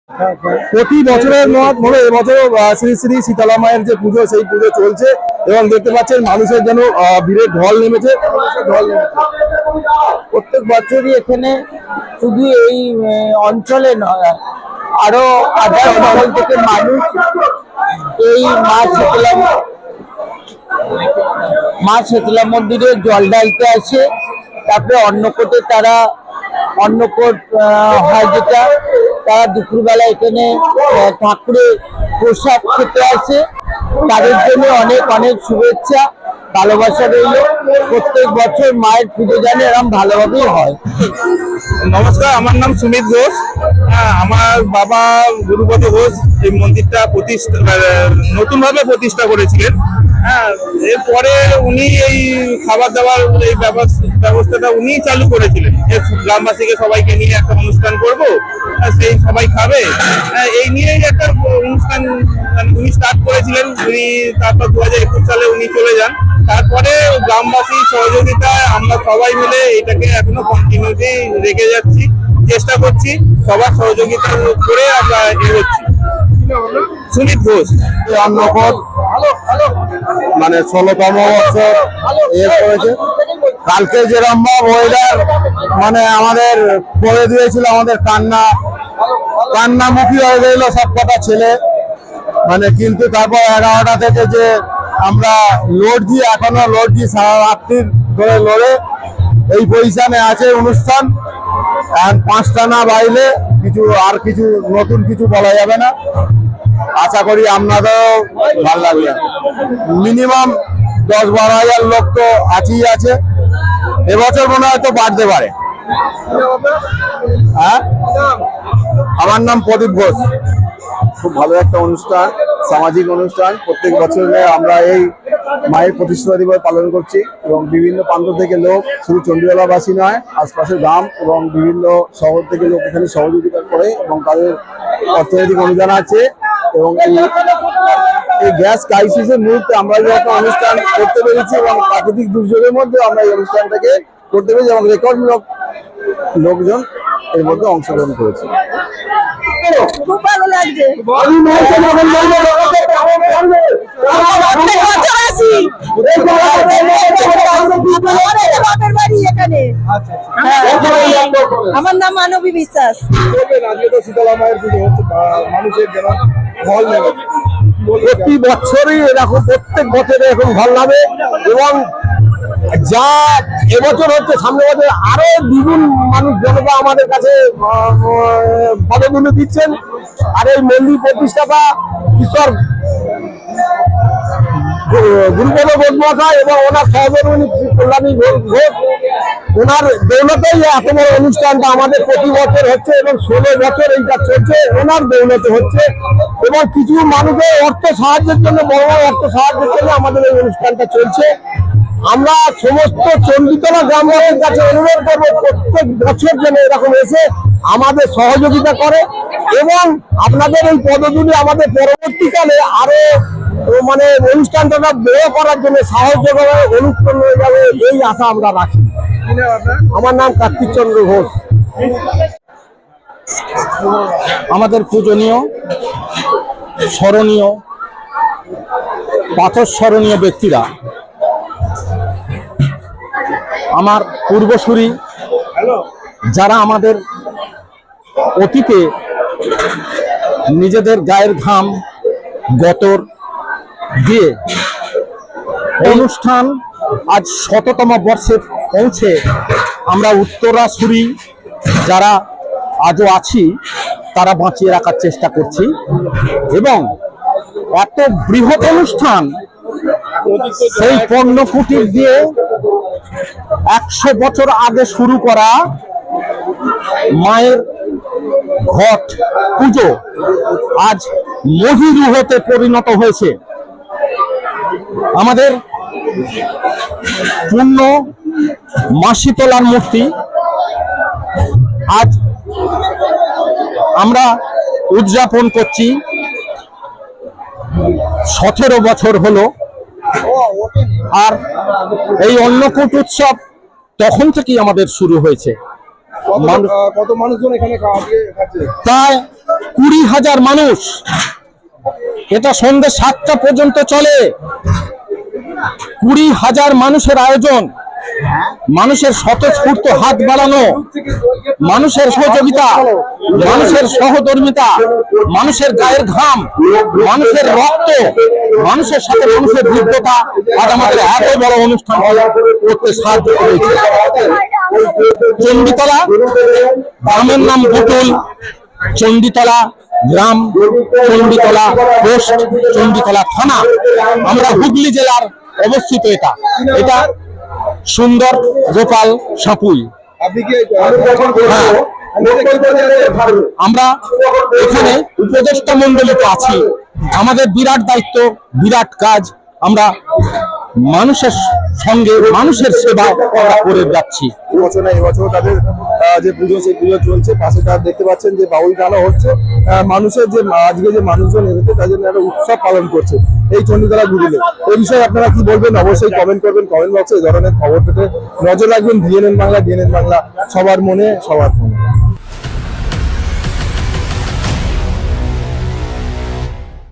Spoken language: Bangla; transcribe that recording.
প্রতি বছরের মতো এবছর শ্রী শ্রী শীতলা মায়ের যে পুজো সেই পুজো চলছে এবং দেখতে পাচ্ছেন মানুষের যেন ভিড়ের ঢল নেমেছে। প্রত্যেক বছরই এখানে শুধু এই অঞ্চলে নয়, আরো আদার অঞ্চল থেকে মানুষ এই মা শীতলা মন্দিরে জল ঢালতে আসে। তারপরে অন্নকূটে তারা অন্নকূট হয় যেটা, তারা দুপুরবেলা এখানে ঠাকুরের প্রসাদ খেতে আসে। তাদের জন্য অনেক অনেক শুভেচ্ছা, ভালোবাসা রইল। প্রত্যেক বছর মায়ের পুজো জানে এরকম ভালোভাবেই হয়। নমস্কার, আমার নাম সুমিত ঘোষ। আমার বাবা গুরুপদ ঘোষ এই মন্দিরটা নতুন ভাবে প্রতিষ্ঠা করেছিলেন। এরপরে উনি এই খাবার দাবার এই ব্যবস্থাটা উনি চালু করেছিলেন। গ্রামবাসীকে সবাইকে নিয়ে একটা অনুষ্ঠান করব, সেই সবাই খাবে, এই নিয়েই একটা অনুষ্ঠান উনি স্টার্ট করেছিলেন। উনি তারপর 2021 সালে উনি চলে যান। তারপরে গ্রামবাসীর সহযোগিতায় আমরা সবাই মিলে এটাকে এখনো কন্টিনিউটি রেখে যাচ্ছি, চেষ্টা করছি, সবার সহযোগিতা করে আমরা এগোচ্ছি। সুমিত ঘোষ মানে 16তম বছর করেছে। কালকে যেরকম ওয়েদার মানে আমাদের করে দিয়েছিল, আমাদের কান্নামুখী হয়ে গেল সব কটা ছেলে। মানে কিন্তু তারপর 11টা থেকে যে আমরা লড়ছি, এখনো লড়ছি সারা রাত্রি ধরে লড়ে এই পজিশনে আছে অনুষ্ঠান। 5টা না বাইলে কিছু নতুন কিছু বলা যাবে না। আশা করি আপনাদেরও ভালো লাগবে। মিনিমাম 10-12 হাজার লোক তো আছেই আছে। এবছর মনে হয় তো বাড়তে পারে। হ্যাঁ, আমার নাম প্রদীপ ঘোষ। খুব ভালো একটা অনুষ্ঠান, সামাজিক অনুষ্ঠান। প্রত্যেক বছরে আমরা এই মায়ের প্রতিষ্ঠা দিবস পালন করছি এবং বিভিন্ন প্রান্ত থেকে লোক, শুধু চণ্ডীতলাবাসী নয়, আশপাশের গ্রাম এবং বিভিন্ন শহর থেকে লোক এখানে সহযোগিতা করে এবং তাদের অর্থনৈতিক অনুদান আছে। এবং এই গ্যাস ক্রাইসিসের মুহূর্তে আমরা যে একটা অনুষ্ঠান করতে পেরেছি এবং প্রাকৃতিক দুর্যোগের মধ্যে আমরা এই অনুষ্ঠানটাকে করতে পেরেছি এবং রেকর্ড লোকজন এর মধ্যে অংশগ্রহণ করেছে। খুব ভালো লাগছে। আমার নাম মানবী বিশ্বাস। শীতলা মায়ের পুজো হচ্ছে, মানুষের যেন ফল নেবে। প্রতি বছরই এরকম, প্রত্যেক বছরে এরকম ভাল লাগে এবং যা এবছর হচ্ছে সামনে বছর আরো দ্বিগুণ মানুষ জনতা আমাদের কাছে পদগুলো দিচ্ছেন। আর এই মন্দির প্রতিষ্ঠাতা ঈশ্বর গুরুপদ ঘোষ মহাশয় এবং ওনার সহধর্মিণী কল্যাণী ঘোষ, ওনার দৌলতেই এত বড় অনুষ্ঠানটা আমাদের প্রতি বছর হচ্ছে এবং 16 বছর এইটা চলছে ওনার দৌলতে হচ্ছে। এবং কিছু মানুষের অর্থ সাহায্যের জন্য, বড় বড় অর্থ সাহায্যের জন্য আমাদের এই অনুষ্ঠানটা চলছে। আমরা সমস্ত চণ্ডীতলা গ্রামবাসীর কাছে অনুরোধ করবো প্রত্যেক বছর যেন এরকম এসে আমাদের সহযোগিতা করে এবং আপনাদের এই পদগুলি আমাদের পরবর্তীকালে আরো মানে অনুষ্ঠানটা বড় করার জন্য সাহায্য করে, অনুপ্রেরণা হয়ে যাবে, এই আশা আমরা রাখি। আমার নাম কার্তিক চন্দ্র ঘোষ। আমাদের পূজনীয়, স্মরণীয়, পাথরস্মরণীয় ব্যক্তিরা আমার পূর্বসূরি, যারা আমাদের অতীতে নিজেদের গায়ের ঘাম গতর দিয়ে অনুষ্ঠান আজ শততম বর্ষে পৌঁছে আমরা উত্তরাসূরি যারা আজও আছি তারা বাঁচিয়ে রাখার চেষ্টা করছি। এবং এত বৃহৎ অনুষ্ঠান সেই পণ্যকুটির দিয়ে 100 বছর আগে শুরু করা মায়ের ঘট পুজো আজ মহিরুহতে পরিণত হয়েছে। আমাদের পূর্ণ মা শীতলার মূর্তি আজ আমরা উদযাপন করছি 17 বছর হলো। আর এই অন্নকূট উৎসব তখন থেকেই আমাদের শুরু হয়েছে। কত মানুষজন এখানে খাচ্ছে? প্রায় 20,000 মানুষ। এটা সন্ধ্যে 7টা পর্যন্ত চলে। 20,000 মানুষের আয়োজন, মানুষের স্বতঃস্ফূর্ত হাত বাড়ানো, মানুষের সহযোগিতা, মানুষের সহধর্মিতা, মানুষের গায়ের ঘাম, মানুষের রক্ত, মানুষের সাথে মানুষের হৃদ্যতা আজ আমাদের এত বড় অনুষ্ঠান করতে সাহায্য করেছে। চণ্ডীতলা গ্রামের নাম বুটুল, চণ্ডীতলা গ্রাম, চণ্ডীতলা পোস্ট, চণ্ডীতলা থানা। আমরা হুগলি জেলার অবস্থিত। এটা সুন্দর গোপাল সাপুই। আপনি কি হ্যাঁ, আমরা এখানে উপদেষ্টা মন্ডলীতে আছি। আমাদের বিরাট দায়িত্ব, বিরাট কাজ। আমরা মানুষের সঙ্গে মানুষের সেবা করে যাচ্ছি। এবছর না এবছর তাদের যে পুজো সেই পুজো চলছে, পাশে তার দেখতে পাচ্ছেন যে বাউল গানও হচ্ছে। মানুষের যে আজকে যে মানুষজন এসেছে তাদের একটা উৎসব পালন করছে এই চণ্ডীতলা ঘুরিলে। এই বিষয়ে আপনারা কি বলবেন অবশ্যই কমেন্ট করবেন কমেন্ট বক্সে। এই ধরনের খবর পেতে নজর রাখবেন ডিএনএন বাংলা। ডিএনএন বাংলা সবার মনে সবার